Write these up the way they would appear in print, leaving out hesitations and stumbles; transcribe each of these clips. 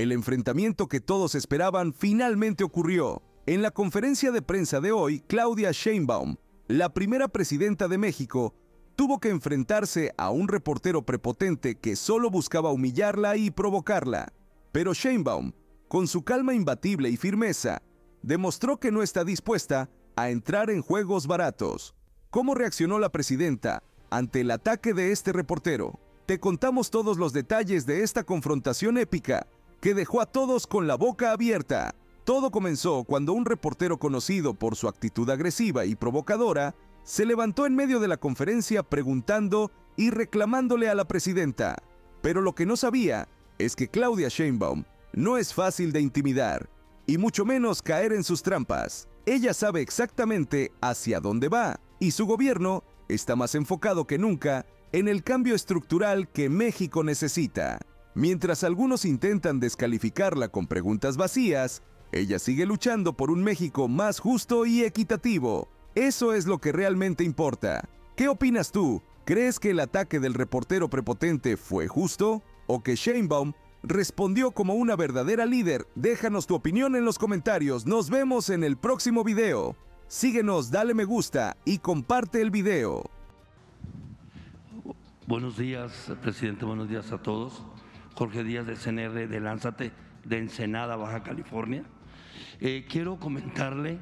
El enfrentamiento que todos esperaban finalmente ocurrió. En la conferencia de prensa de hoy, Claudia Sheinbaum, la primera presidenta de México, tuvo que enfrentarse a un reportero prepotente que solo buscaba humillarla y provocarla. Pero Sheinbaum, con su calma imbatible y firmeza, demostró que no está dispuesta a entrar en juegos baratos. ¿Cómo reaccionó la presidenta ante el ataque de este reportero? Te contamos todos los detalles de esta confrontación épica que dejó a todos con la boca abierta. Todo comenzó cuando un reportero conocido por su actitud agresiva y provocadora se levantó en medio de la conferencia preguntando y reclamándole a la presidenta. Pero lo que no sabía es que Claudia Sheinbaum no es fácil de intimidar, y mucho menos caer en sus trampas. Ella sabe exactamente hacia dónde va, y su gobierno está más enfocado que nunca en el cambio estructural que México necesita. Mientras algunos intentan descalificarla con preguntas vacías, ella sigue luchando por un México más justo y equitativo. Eso es lo que realmente importa. ¿Qué opinas tú? ¿Crees que el ataque del reportero prepotente fue justo? ¿O que Sheinbaum respondió como una verdadera líder? Déjanos tu opinión en los comentarios. Nos vemos en el próximo video. Síguenos, dale me gusta y comparte el video. Buenos días, presidente. Buenos días a todos. Jorge Díaz de CNR de Lánzate, de Ensenada, Baja California. Quiero comentarle,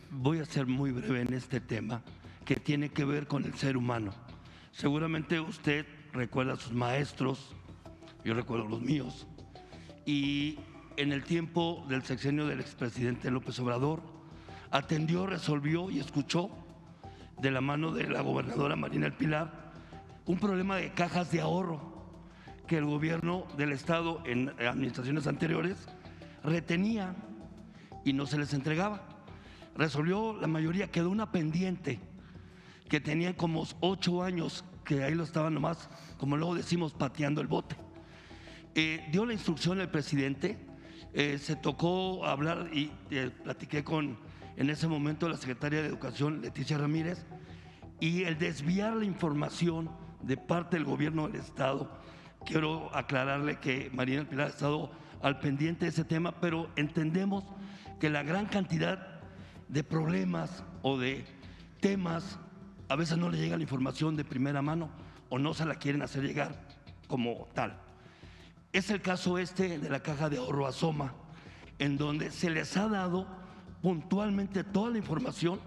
voy a ser muy breve en este tema, que tiene que ver con el ser humano. Seguramente usted recuerda a sus maestros, yo recuerdo los míos, y en el tiempo del sexenio del expresidente López Obrador, atendió, resolvió y escuchó de la mano de la gobernadora Marina del Pilar un problema de cajas de ahorro que el gobierno del estado en administraciones anteriores retenía y no se les entregaba. Resolvió la mayoría, quedó una pendiente que tenían como 8 años, que ahí lo estaban nomás, como luego decimos, pateando el bote. Dio la instrucción el presidente, se tocó hablar y platiqué con, en ese momento, la secretaria de Educación, Leticia Ramírez, y el desviar la información de parte del gobierno del estado. Quiero aclararle que Marina del Pilar ha estado al pendiente de ese tema, pero entendemos que la gran cantidad de problemas o de temas a veces no le llega la información de primera mano o no se la quieren hacer llegar como tal. Es el caso este de la caja de ahorro Asoma, en donde se les ha dado puntualmente toda la información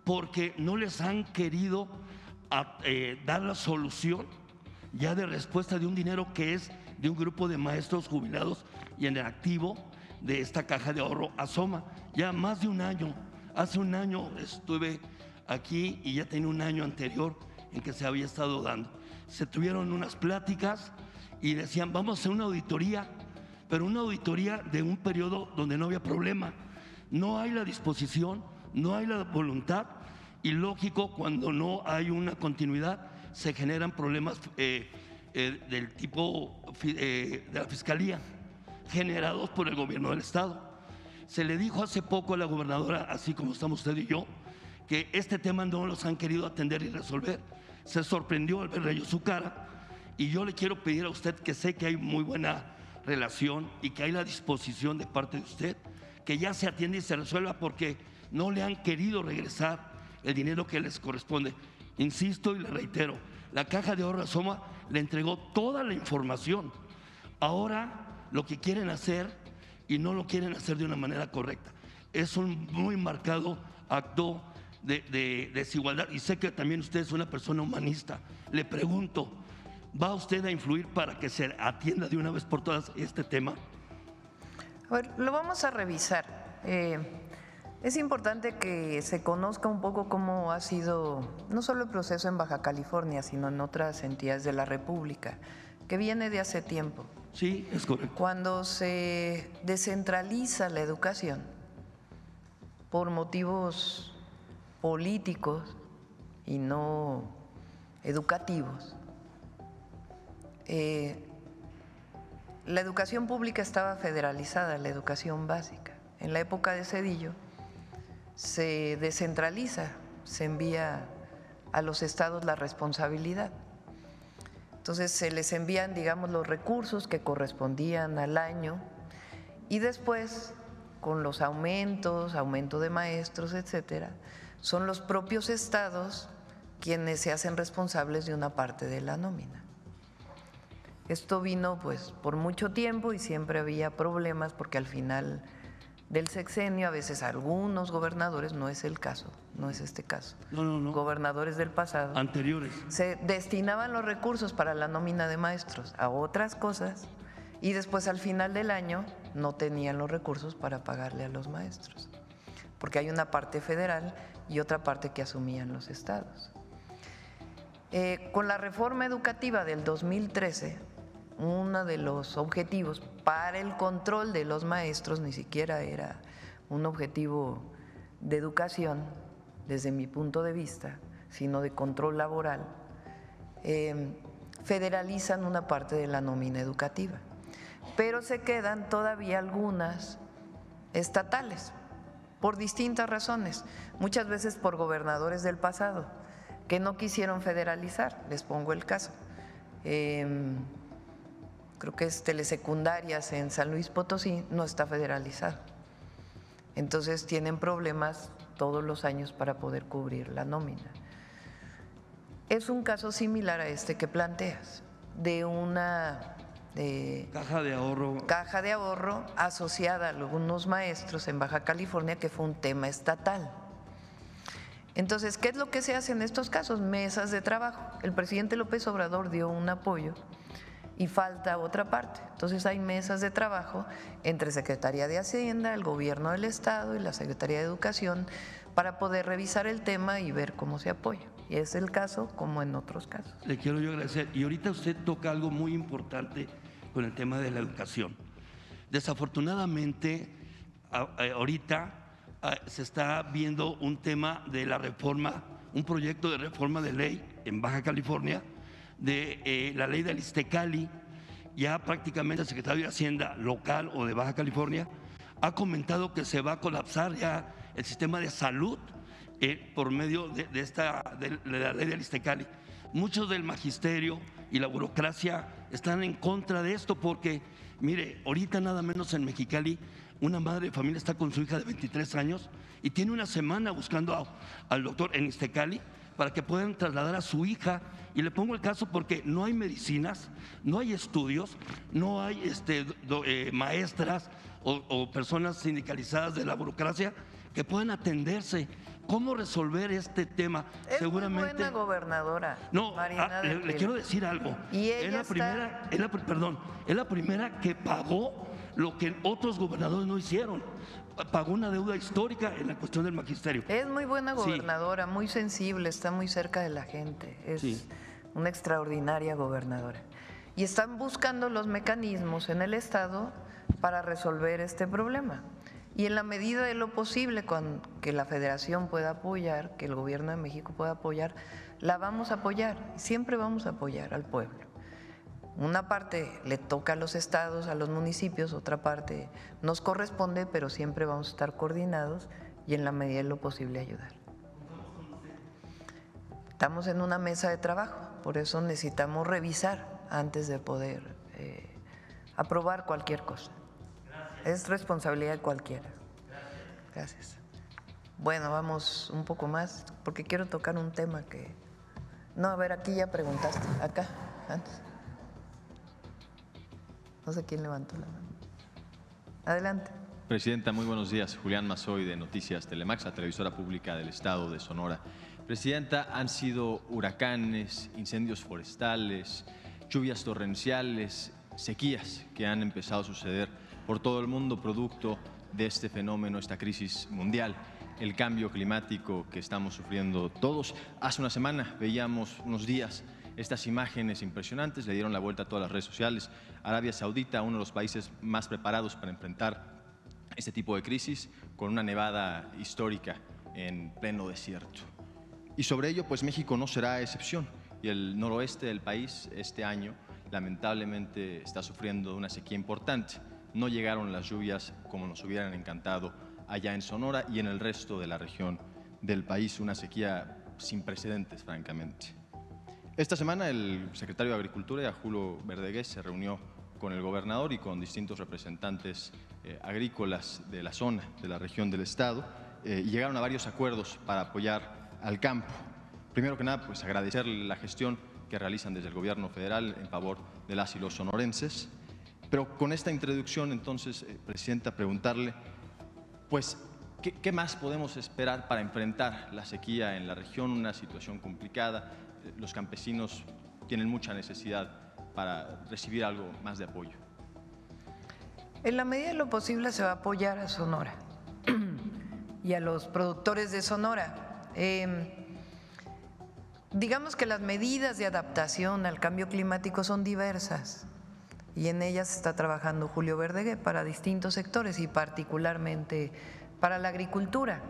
porque no les han querido dar la solución ya de respuesta de un dinero que es de un grupo de maestros jubilados y en el activo de esta caja de ahorro Asoma. Ya más de un año, hace un año estuve aquí y ya tenía un año anterior en que se había estado dando. Se tuvieron unas pláticas y decían, vamos a hacer una auditoría, pero una auditoría de un periodo donde no había problema. No hay la disposición, no hay la voluntad y lógico, cuando no hay una continuidad se generan problemas del tipo de la Fiscalía generados por el gobierno del estado. Se le dijo hace poco a la gobernadora, así como estamos usted y yo, que este tema no los han querido atender y resolver. Se sorprendió al ver yo su cara y yo le quiero pedir a usted, que sé que hay muy buena relación y que hay la disposición de parte de usted, que ya se atienda y se resuelva, porque no le han querido regresar el dinero que les corresponde. Insisto y le reitero, la caja de ahorro Asoma le entregó toda la información. Ahora lo que quieren hacer, y no lo quieren hacer de una manera correcta, es un muy marcado acto de desigualdad. Y sé que también usted es una persona humanista. Le pregunto, ¿va usted a influir para que se atienda de una vez por todas este tema? A ver, lo vamos a revisar. Es importante que se conozca un poco cómo ha sido no solo el proceso en Baja California, sino en otras entidades de la República, que viene de hace tiempo. Sí, es correcto. Cuando se descentraliza la educación por motivos políticos y no educativos, la educación pública estaba federalizada, la educación básica. En la época de Zedillo se descentraliza, se envía a los estados la responsabilidad. Entonces se les envían, digamos, los recursos que correspondían al año Y después, con los aumentos, aumento de maestros, etcétera, son los propios estados quienes se hacen responsables de una parte de la nómina. Esto vino pues por mucho tiempo y siempre había problemas porque al final del sexenio a veces algunos gobernadores, no es el caso, no es este caso, gobernadores del pasado, anteriores, se destinaban los recursos para la nómina de maestros a otras cosas y después al final del año no tenían los recursos para pagarle a los maestros, porque hay una parte federal y otra parte que asumían los estados. Con la reforma educativa del 2013, uno de los objetivos para el control de los maestros, ni siquiera era un objetivo de educación desde mi punto de vista, sino de control laboral, federalizan una parte de la nómina educativa, pero se quedan todavía algunas estatales, por distintas razones, muchas veces por gobernadores del pasado, que no quisieron federalizar. Les pongo el caso. Creo que es telesecundarias en San Luis Potosí, no está federalizado. Entonces tienen problemas todos los años para poder cubrir la nómina. Es un caso similar a este que planteas, de una caja de ahorro asociada a algunos maestros en Baja California, que fue un tema estatal. Entonces, ¿qué es lo que se hace en estos casos? Mesas de trabajo. El presidente López Obrador dio un apoyo y falta otra parte. Entonces hay mesas de trabajo entre Secretaría de Hacienda, el Gobierno del Estado y la Secretaría de Educación para poder revisar el tema y ver cómo se apoya. Y es el caso como en otros casos. Le quiero yo agradecer. Y ahorita usted toca algo muy importante con el tema de la educación. Desafortunadamente, ahorita se está viendo un tema de la reforma, un proyecto de reforma de ley en Baja California, de la ley del Iztecali. Ya prácticamente el secretario de Hacienda local o de Baja California ha comentado que se va a colapsar ya el sistema de salud por medio de la ley del Iztecali. Muchos del magisterio y la burocracia están en contra de esto porque, mire, ahorita nada menos en Mexicali una madre de familia está con su hija de 23 años y tiene una semana buscando al doctor en Iztecali para que puedan trasladar a su hija. Y le pongo el caso porque no hay medicinas, no hay estudios, no hay maestras o personas sindicalizadas de la burocracia que puedan atenderse. ¿Cómo resolver este tema? Es seguramente muy buena gobernadora. No, Mariana le quiero decir algo. Y ella es la primera que pagó lo que otros gobernadores no hicieron. Pagó una deuda histórica en la cuestión del magisterio. Es muy buena gobernadora, muy sensible, está muy cerca de la gente. Es una extraordinaria gobernadora. Y están buscando los mecanismos en el Estado para resolver este problema. Y en la medida de lo posible, que la Federación pueda apoyar, que el Gobierno de México pueda apoyar, la vamos a apoyar. Siempre vamos a apoyar al pueblo. Una parte le toca a los estados, a los municipios, otra parte nos corresponde, pero siempre vamos a estar coordinados y en la medida de lo posible ayudar. Estamos en una mesa de trabajo, por eso necesitamos revisar antes de poder aprobar cualquier cosa. Es responsabilidad de cualquiera. Gracias. Bueno, vamos un poco más, porque quiero tocar un tema que… No, a ver, aquí ya preguntaste, acá, antes. No sé quién levantó la mano. Adelante. Presidenta, muy buenos días. Julián Mazoy de Noticias Telemax, la televisora pública del Estado de Sonora. Presidenta, han sido huracanes, incendios forestales, lluvias torrenciales, sequías que han empezado a suceder por todo el mundo producto de este fenómeno, esta crisis mundial, el cambio climático que estamos sufriendo todos. Hace una semana veíamos unos días estas imágenes impresionantes, le dieron la vuelta a todas las redes sociales. Arabia Saudita, uno de los países más preparados para enfrentar este tipo de crisis, con una nevada histórica en pleno desierto. Y sobre ello, pues México no será excepción. Y el noroeste del país este año, lamentablemente, está sufriendo una sequía importante. No llegaron las lluvias como nos hubieran encantado allá en Sonora y en el resto de la región del país, una sequía sin precedentes, francamente. Esta semana el secretario de Agricultura, Julio Verdegués, se reunió con el gobernador y con distintos representantes agrícolas de la zona, de la región del estado, y llegaron a varios acuerdos para apoyar al campo. Primero que nada, pues agradecerle la gestión que realizan desde el gobierno federal en favor de las y los sonorenses. Pero con esta introducción, entonces, Presidenta, preguntarle, pues, ¿qué más podemos esperar para enfrentar la sequía en la región? Una situación complicada. Los campesinos tienen mucha necesidad para recibir algo más de apoyo. En la medida de lo posible se va a apoyar a Sonora y a los productores de Sonora. Digamos que las medidas de adaptación al cambio climático son diversas y en ellas está trabajando Julio Verdeguer para distintos sectores y particularmente para la agricultura.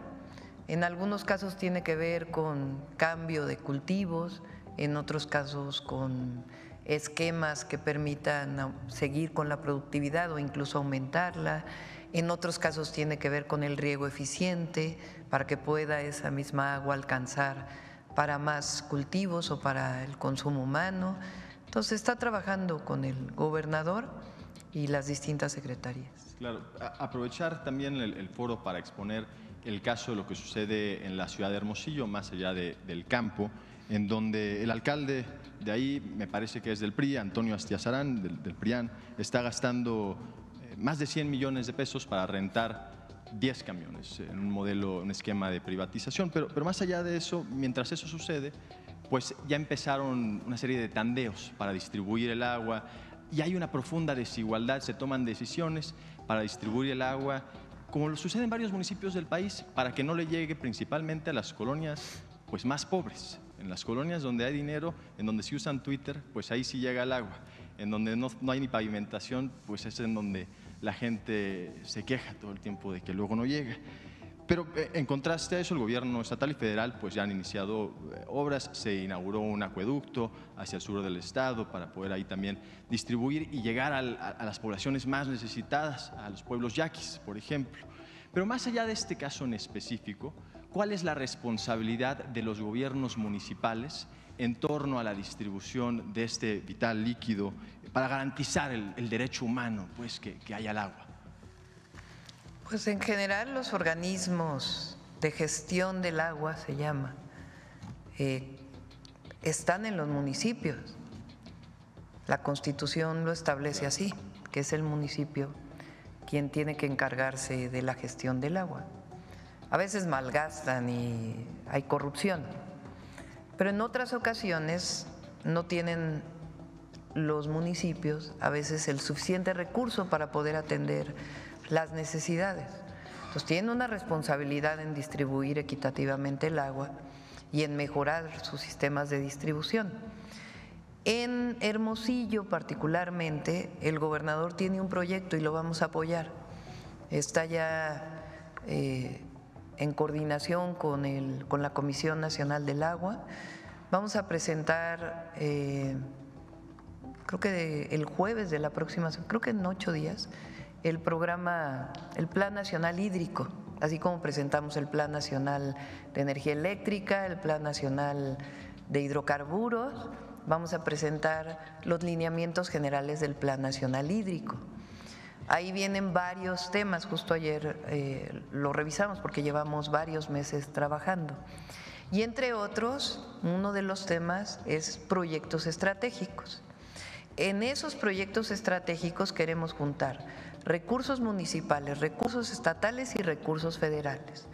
En algunos casos tiene que ver con cambio de cultivos, en otros casos con esquemas que permitan seguir con la productividad o incluso aumentarla. En otros casos tiene que ver con el riego eficiente para que pueda esa misma agua alcanzar para más cultivos o para el consumo humano. Entonces está trabajando con el gobernador y las distintas secretarías. Claro, aprovechar también el foro para exponer el caso de lo que sucede en la ciudad de Hermosillo, más allá del campo, en donde el alcalde de ahí, me parece que es del PRI, Antonio Astiazarán, del PRIAN, está gastando más de 100 millones de pesos para rentar 10 camiones en un modelo, un esquema de privatización. Pero más allá de eso, mientras eso sucede, pues ya empezaron una serie de tandeos para distribuir el agua y hay una profunda desigualdad, se toman decisiones para distribuir el agua, como lo sucede en varios municipios del país, para que no le llegue principalmente a las colonias pues más pobres. En las colonias donde hay dinero, en donde se usan Twitter, pues ahí sí llega el agua. En donde no hay ni pavimentación, pues es en donde la gente se queja todo el tiempo de que luego no llega. Pero en contraste a eso, el gobierno estatal y federal pues ya han iniciado obras, se inauguró un acueducto hacia el sur del estado para poder ahí también distribuir y llegar a las poblaciones más necesitadas, a los pueblos yaquis, por ejemplo. Pero más allá de este caso en específico, ¿cuál es la responsabilidad de los gobiernos municipales en torno a la distribución de este vital líquido para garantizar el derecho humano pues, que haya al agua? Pues en general los organismos de gestión del agua, se llama, están en los municipios. La Constitución lo establece así, que es el municipio quien tiene que encargarse de la gestión del agua. A veces malgastan y hay corrupción, pero en otras ocasiones no tienen los municipios a veces el suficiente recurso para poder atender las necesidades. Entonces tienen una responsabilidad en distribuir equitativamente el agua y en mejorar sus sistemas de distribución. En Hermosillo particularmente, el gobernador tiene un proyecto y lo vamos a apoyar. Está ya en coordinación con la Comisión Nacional del Agua. Vamos a presentar, creo que el jueves de la próxima, creo que en 8 días, el Plan Nacional Hídrico, así como presentamos el Plan Nacional de Energía Eléctrica, el Plan Nacional de Hidrocarburos, vamos a presentar los lineamientos generales del Plan Nacional Hídrico. Ahí vienen varios temas, justo ayer lo revisamos porque llevamos varios meses trabajando. Y entre otros, uno de los temas es proyectos estratégicos. En esos proyectos estratégicos queremos juntar recursos municipales, recursos estatales y recursos federales.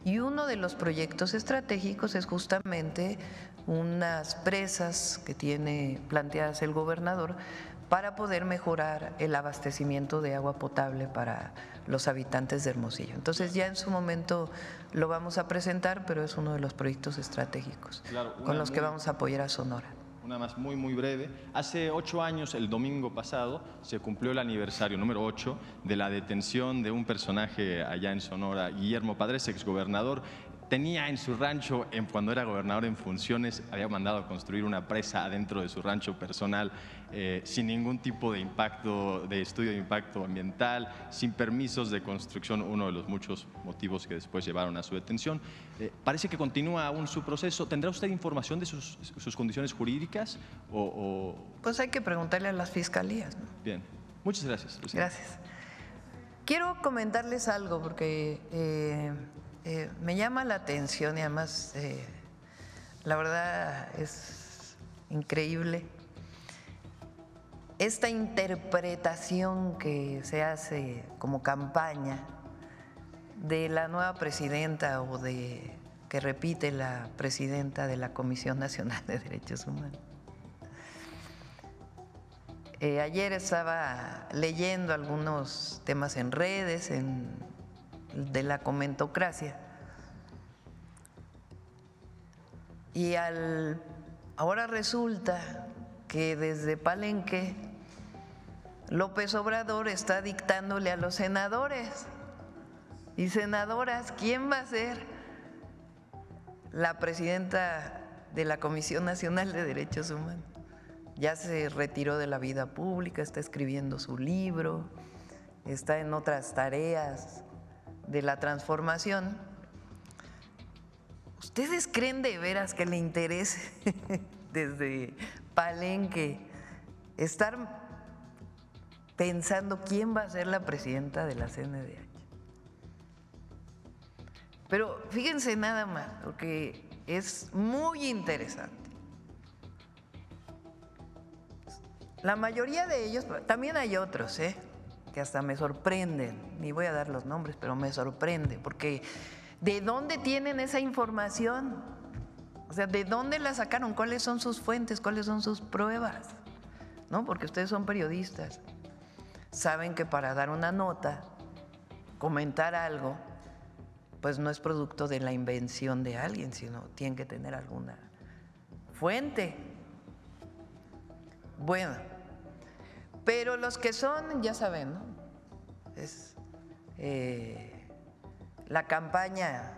Y uno de los proyectos estratégicos es justamente unas presas que tiene planteadas el gobernador para poder mejorar el abastecimiento de agua potable para los habitantes de Hermosillo. Entonces ya en su momento lo vamos a presentar, pero es uno de los proyectos estratégicos con los que vamos a apoyar a Sonora. Una más muy breve. Hace 8 años, el domingo pasado, se cumplió el aniversario número 8 de la detención de un personaje allá en Sonora, Guillermo Padres, exgobernador. Tenía en su rancho, cuando era gobernador en funciones, había mandado a construir una presa adentro de su rancho personal sin ningún tipo de impacto, de estudio de impacto ambiental, sin permisos de construcción, uno de los muchos motivos que después llevaron a su detención. Parece que continúa aún su proceso. ¿Tendrá usted información de sus condiciones jurídicas? Pues hay que preguntarle a las fiscalías, ¿no? Bien. Muchas gracias, presidente. Gracias. Quiero comentarles algo porque me llama la atención y además la verdad es increíble esta interpretación que se hace como campaña de la nueva presidenta o de que repite la presidenta de la Comisión Nacional de Derechos Humanos. Ayer estaba leyendo algunos temas en redes de la comentocracia y ahora resulta que desde Palenque López Obrador está dictándole a los senadores y senadoras quién va a ser la presidenta de la Comisión Nacional de Derechos Humanos. Ya se retiró de la vida pública, está escribiendo su libro, está en otras tareas de la transformación. ¿Ustedes creen de veras que le interese desde Palenque estar pensando quién va a ser la presidenta de la CNDH? Pero fíjense nada más, porque es muy interesante. La mayoría de ellos, también hay otros, que hasta me sorprenden, ni voy a dar los nombres, pero me sorprende, porque ¿de dónde tienen esa información? O sea, ¿de dónde la sacaron? ¿Cuáles son sus fuentes? ¿Cuáles son sus pruebas? ¿No? Porque ustedes son periodistas, saben que para dar una nota, comentar algo, pues no es producto de la invención de alguien, sino tienen que tener alguna fuente. Bueno, pero los que son, ya saben, ¿no? Es la campaña,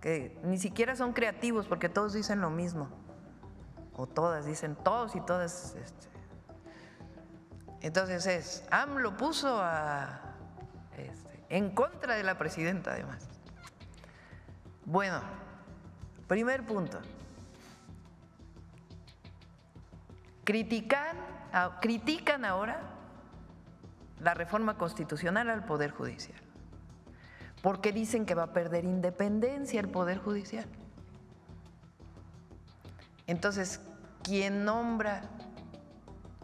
que ni siquiera son creativos porque todos dicen lo mismo, o todas dicen, todos y todas. Entonces AMLO puso en contra de la presidenta además. Bueno, primer punto. Critican ahora la reforma constitucional al Poder Judicial, porque dicen que va a perder independencia el Poder Judicial. Entonces, ¿quién nombra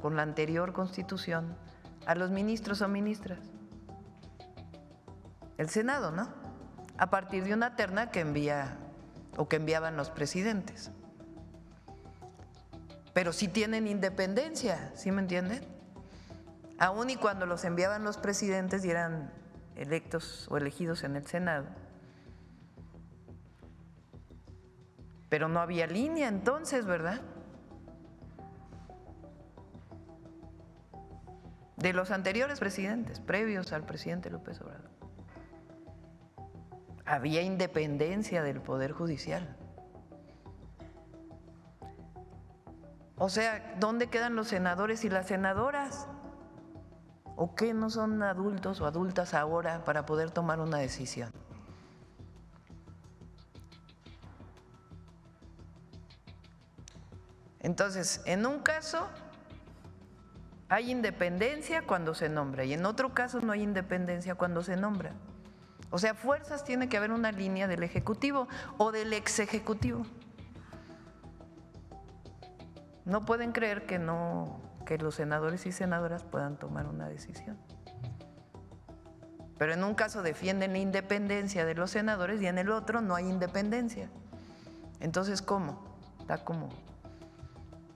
con la anterior Constitución a los ministros o ministras? El Senado, ¿no? A partir de una terna que enviaban los presidentes. Pero sí tienen independencia, ¿sí me entienden? Aún y cuando los enviaban los presidentes y eran electos o elegidos en el Senado. Pero no había línea entonces, ¿verdad? De los anteriores presidentes, previos al presidente López Obrador. Había independencia del Poder Judicial. O sea, ¿dónde quedan los senadores y las senadoras? ¿O qué no son adultos o adultas ahora para poder tomar una decisión? Entonces, en un caso hay independencia cuando se nombra y en otro caso no hay independencia cuando se nombra. O sea, fuerzas tiene que haber una línea del Ejecutivo o del ex Ejecutivo. No pueden creer que los senadores y senadoras puedan tomar una decisión. Pero en un caso defienden la independencia de los senadores y en el otro no hay independencia. Entonces, ¿cómo? Está como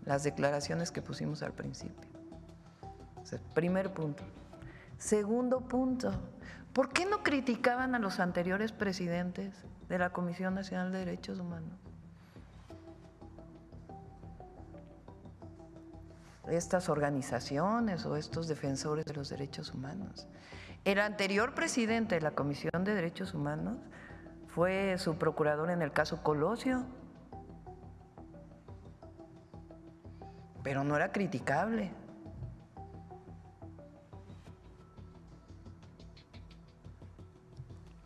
las declaraciones que pusimos al principio. O sea, primer punto. Segundo punto, ¿por qué no criticaban a los anteriores presidentes de la Comisión Nacional de Derechos Humanos? Estas organizaciones o estos defensores de los derechos humanos. El anterior presidente de la Comisión de Derechos Humanos fue su procurador en el caso Colosio, pero no era criticable.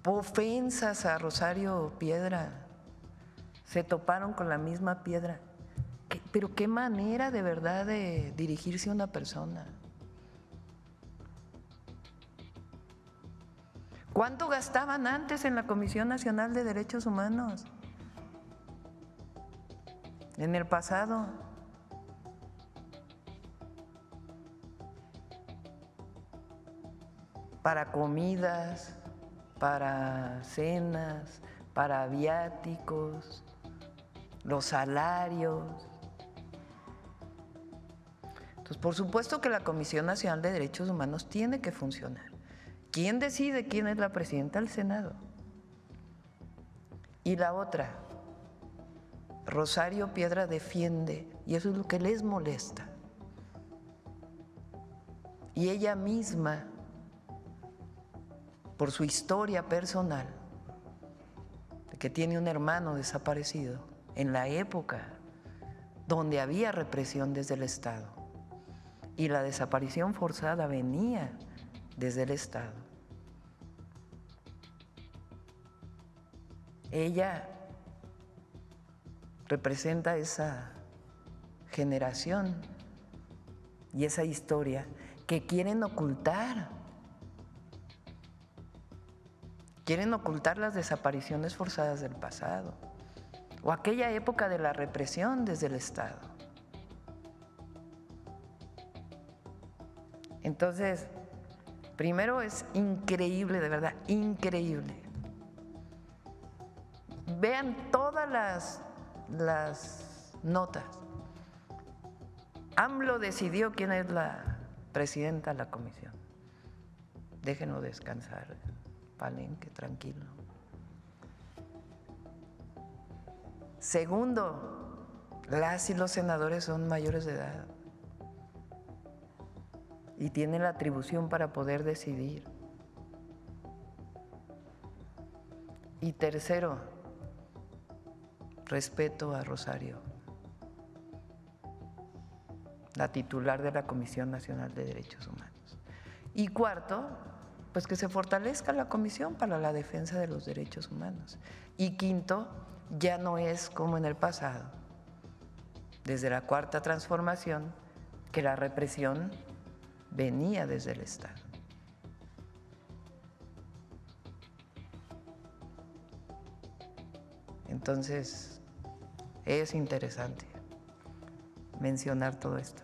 Ofensas a Rosario Piedra, se toparon con la misma piedra. Pero qué manera de verdad de dirigirse a una persona. ¿Cuánto gastaban antes en la Comisión Nacional de Derechos Humanos? En el pasado. Para comidas, para cenas, para viáticos, los salarios. Entonces, por supuesto que la Comisión Nacional de Derechos Humanos tiene que funcionar. ¿Quién decide quién es la presidenta del Senado? Y la otra, Rosario Piedra defiende, y eso es lo que les molesta. Y ella misma, por su historia personal, de que tiene un hermano desaparecido en la época donde había represión desde el Estado y la desaparición forzada venía desde el Estado. Ella representa esa generación y esa historia que quieren ocultar. Quieren ocultar las desapariciones forzadas del pasado o aquella época de la represión desde el Estado. Entonces, primero es increíble, de verdad, increíble. Vean todas las notas. AMLO decidió quién es la presidenta de la comisión. Déjenlo descansar, Palenque, tranquilo. Segundo, las y los senadores son mayores de edad y tienen la atribución para poder decidir. Y tercero, respeto a Rosario, la titular de la Comisión Nacional de Derechos Humanos. Y cuarto, pues que se fortalezca la Comisión para la Defensa de los Derechos Humanos. Y quinto, ya no es como en el pasado, desde la Cuarta Transformación, que la represión venía desde el Estado. Entonces, es interesante mencionar todo esto.